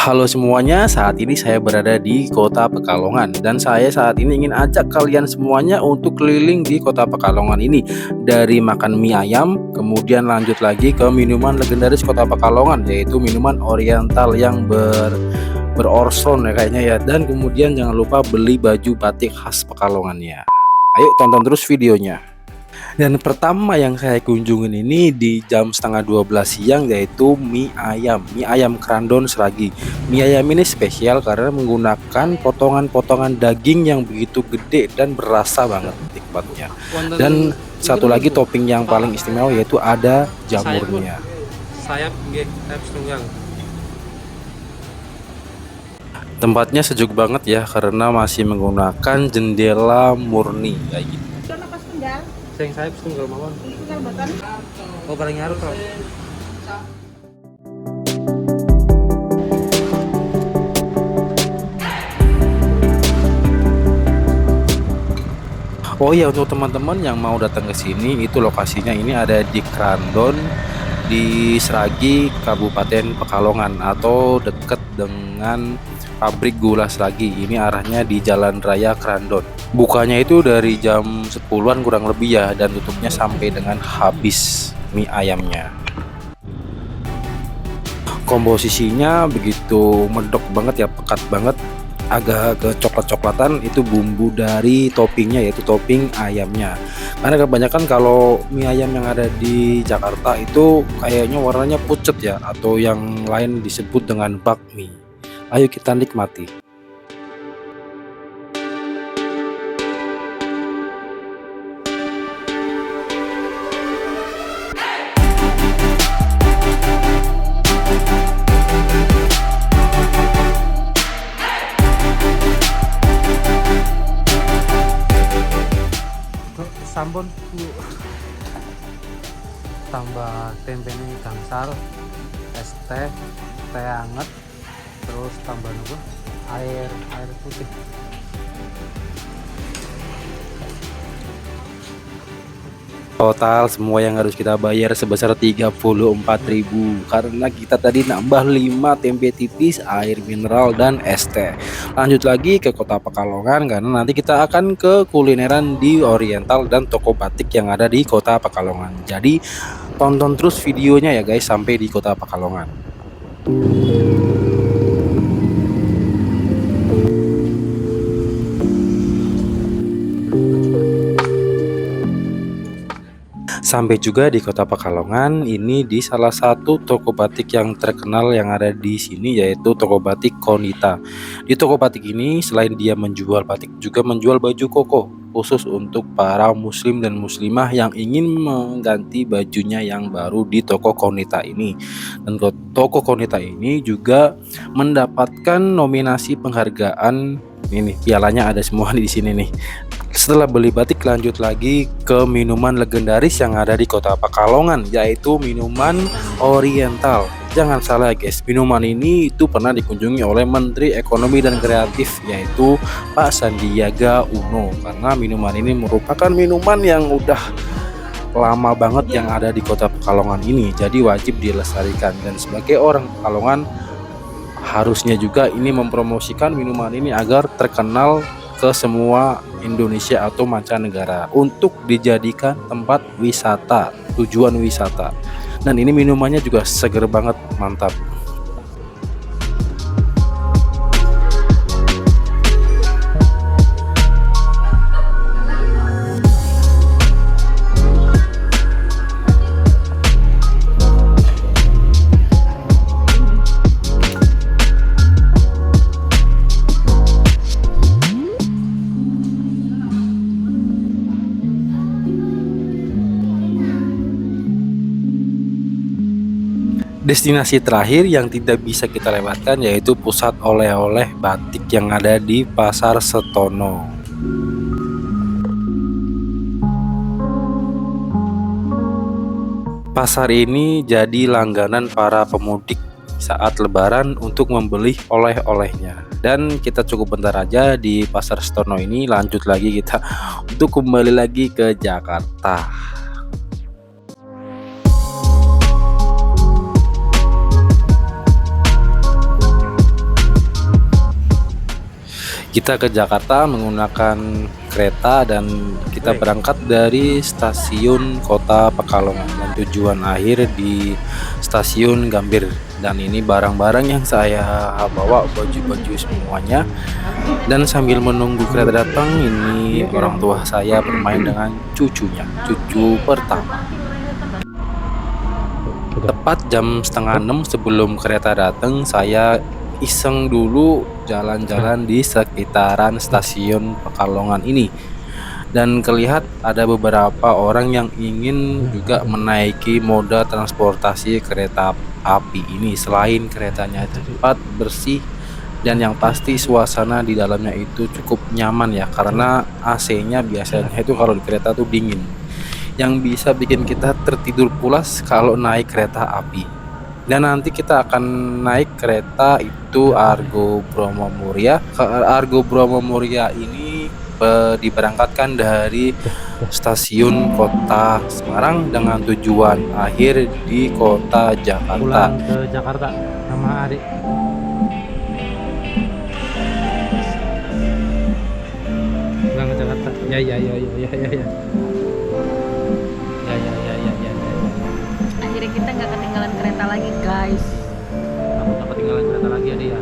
Halo semuanya, saat ini saya berada di Kota Pekalongan dan saya saat ini ingin ajak kalian semuanya untuk keliling di Kota Pekalongan ini. Dari makan mie ayam, kemudian lanjut lagi ke minuman legendaris Kota Pekalongan, yaitu minuman oriental yang berorson ya kayaknya ya. Dan kemudian jangan lupa beli baju batik khas Pekalongannya. Ayo tonton terus videonya. Dan pertama yang saya kunjungin ini di jam setengah 12 siang, yaitu mie ayam Krandon Seragi. Mie ayam ini spesial karena menggunakan potongan-potongan daging yang begitu gede dan berasa banget nikmatnya. Dan satu lagi topping yang paling istimewa yaitu ada jamurnya. Sayap setunggal. Tempatnya sejuk banget ya karena masih menggunakan jendela murni kayak gitu. Sing sayap setunggal mawon. Oh paling ngaruh kalau. Oh iya, untuk teman-teman yang mau datang ke sini, itu lokasinya ini ada di Krandon, di Seragi, Kabupaten Pekalongan, atau dekat dengan pabrik gula Seragi. Ini arahnya di Jalan Raya Krandon. Bukanya itu dari jam 10-an kurang lebih ya, dan tutupnya sampai dengan habis mie ayamnya. Komposisinya begitu medok banget ya, pekat banget, agak ke coklat-coklatan. Itu bumbu dari toppingnya, yaitu topping ayamnya. Karena kebanyakan kalau mie ayam yang ada di Jakarta itu kayaknya warnanya pucet ya, atau yang lain disebut dengan bakmi. Ayo kita nikmati. Sampun Bu. Tambah tempenya gangsal, es teh hangat, terus tambah apa? Air putih. Total semua yang harus kita bayar sebesar 34.000 karena kita tadi nambah 5 tempe tipis, air mineral dan es teh. Lanjut lagi ke Kota Pekalongan karena nanti kita akan ke kulineran di Oriental dan toko batik yang ada di Kota Pekalongan. Jadi tonton terus videonya ya guys sampai di Kota Pekalongan. Sampai juga di Kota Pekalongan ini di salah satu toko batik yang terkenal yang ada di sini, yaitu toko batik Konita. Di toko batik ini selain dia menjual batik juga menjual baju koko khusus untuk para muslim dan muslimah yang ingin mengganti bajunya yang baru di toko Konita ini. Dan toko Konita ini juga mendapatkan nominasi penghargaan. Ini pialanya ada semua di sini nih. Setelah beli batik lanjut lagi ke minuman legendaris yang ada di Kota Pekalongan, yaitu minuman oriental. Jangan salah guys, minuman ini itu pernah dikunjungi oleh Menteri Ekonomi dan Kreatif, yaitu Pak Sandiaga Uno. Karena minuman ini merupakan minuman yang udah lama banget yang ada di Kota Pekalongan ini, jadi wajib dilestarikan. Dan sebagai orang Pekalongan harusnya juga ini mempromosikan minuman ini agar terkenal ke semua Indonesia atau mancanegara untuk dijadikan tempat wisata, tujuan wisata. Dan ini minumannya juga seger banget, mantap. Destinasi terakhir yang tidak bisa kita lewatkan yaitu pusat oleh-oleh batik yang ada di Pasar Setono. Pasar ini jadi langganan para pemudik saat lebaran untuk membeli oleh-olehnya. Dan kita cukup bentar aja di Pasar Setono ini, lanjut lagi kita untuk kembali lagi ke Jakarta. Kita ke Jakarta menggunakan kereta dan kita berangkat dari stasiun Kota Pekalongan dan tujuan akhir di stasiun Gambir. Dan ini barang-barang yang saya bawa, baju-baju semuanya. Dan sambil menunggu kereta datang, ini orang tua saya bermain dengan cucunya, cucu pertama. Tepat jam setengah 6 sebelum kereta datang, saya iseng dulu jalan-jalan di sekitaran stasiun Pekalongan ini, dan kelihatan ada beberapa orang yang ingin juga menaiki moda transportasi kereta api ini. Selain keretanya cepat, bersih, dan yang pasti suasana di dalamnya itu cukup nyaman ya, karena AC-nya biasanya itu kalau di kereta tuh dingin, yang bisa bikin kita tertidur pulas kalau naik kereta api. Dan nanti kita akan naik kereta itu Argo Bromo Muria. Argo Bromo Muria ini diberangkatkan dari stasiun Kota Semarang dengan tujuan akhir di Kota Jakarta. Pulang ke Jakarta sama adik. Pulang ke Jakarta. Ya. Akhirnya kita nggak ketinggalan kereta lagi, guys. Takut ketinggalan kereta lagi ada ya.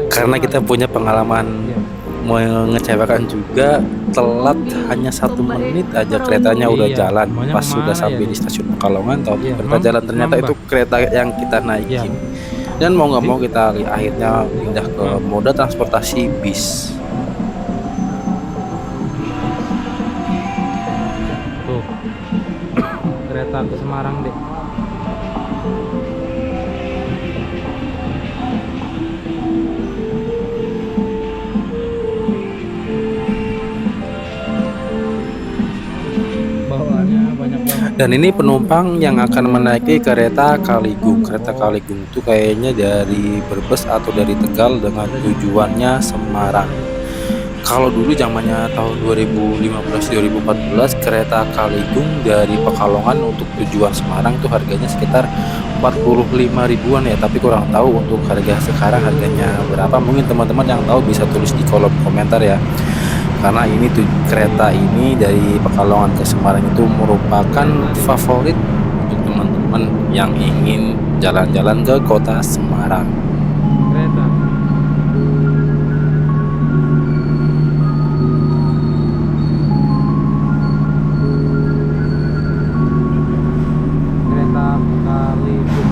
Karena kita punya pengalaman mengecewakan juga, telat hanya 1 menit aja keretanya udah jalan. Pas sudah sampai di stasiun Pekalongan, tahu kereta jalan, ternyata itu kereta yang kita naikin. Dan mau nggak mau kita akhirnya pindah ke moda transportasi bis. Tuh, kereta ke Semarang deh. Dan ini penumpang yang akan menaiki kereta Kaligung. Kereta Kaligung itu kayaknya dari Brebes atau dari Tegal dengan tujuannya Semarang. Kalau dulu zamannya tahun 2015-2014, kereta Kaligung dari Pekalongan untuk tujuan Semarang tuh harganya sekitar 45 ribuan ya, tapi kurang tahu untuk harga sekarang harganya berapa. Mungkin teman-teman yang tahu bisa tulis di kolom komentar ya. Karena ini tuh kereta ini dari Pekalongan ke Semarang itu merupakan favorit untuk teman-teman yang ingin jalan-jalan ke kota Semarang. Kereta. Kereta Kaligung.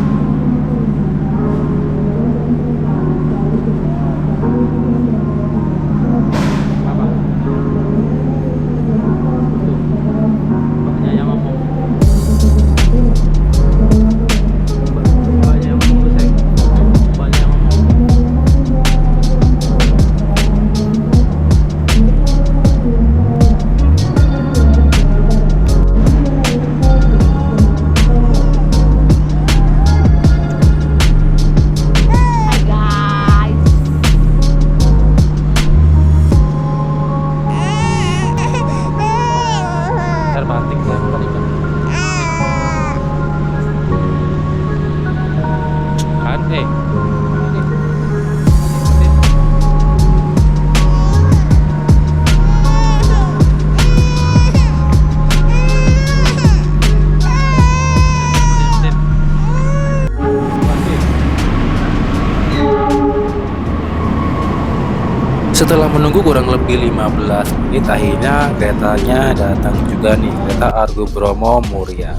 Setelah menunggu kurang lebih 15 menit, akhirnya keretanya datang juga nih, kereta Argo Bromo Muria.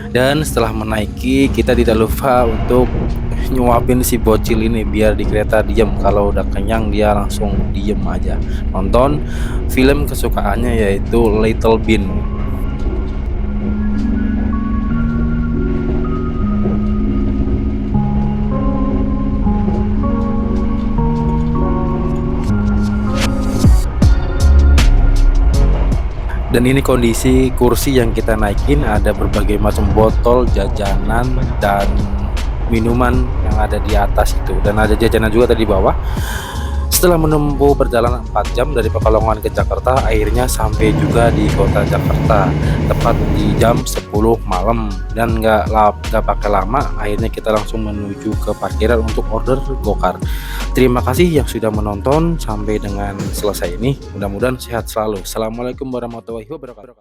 Dan setelah menaiki, kita tidak lupa untuk nyuapin si bocil ini biar di kereta diem. Kalau udah kenyang dia langsung diem aja. Nonton film kesukaannya yaitu Little Bean. Dan ini kondisi kursi yang kita naikin, ada berbagai macam botol, jajanan, dan minuman yang ada di atas itu. Dan ada jajanan juga tadi di bawah. Setelah menempuh perjalanan 4 jam dari Pekalongan ke Jakarta, akhirnya sampai juga di kota Jakarta tepat di jam 10 malam. Dan nggak pakai lama, akhirnya kita langsung menuju ke parkiran untuk order gokar. Terima kasih yang sudah menonton sampai dengan selesai ini. Mudah-mudahan sehat selalu. Assalamualaikum warahmatullahi wabarakatuh.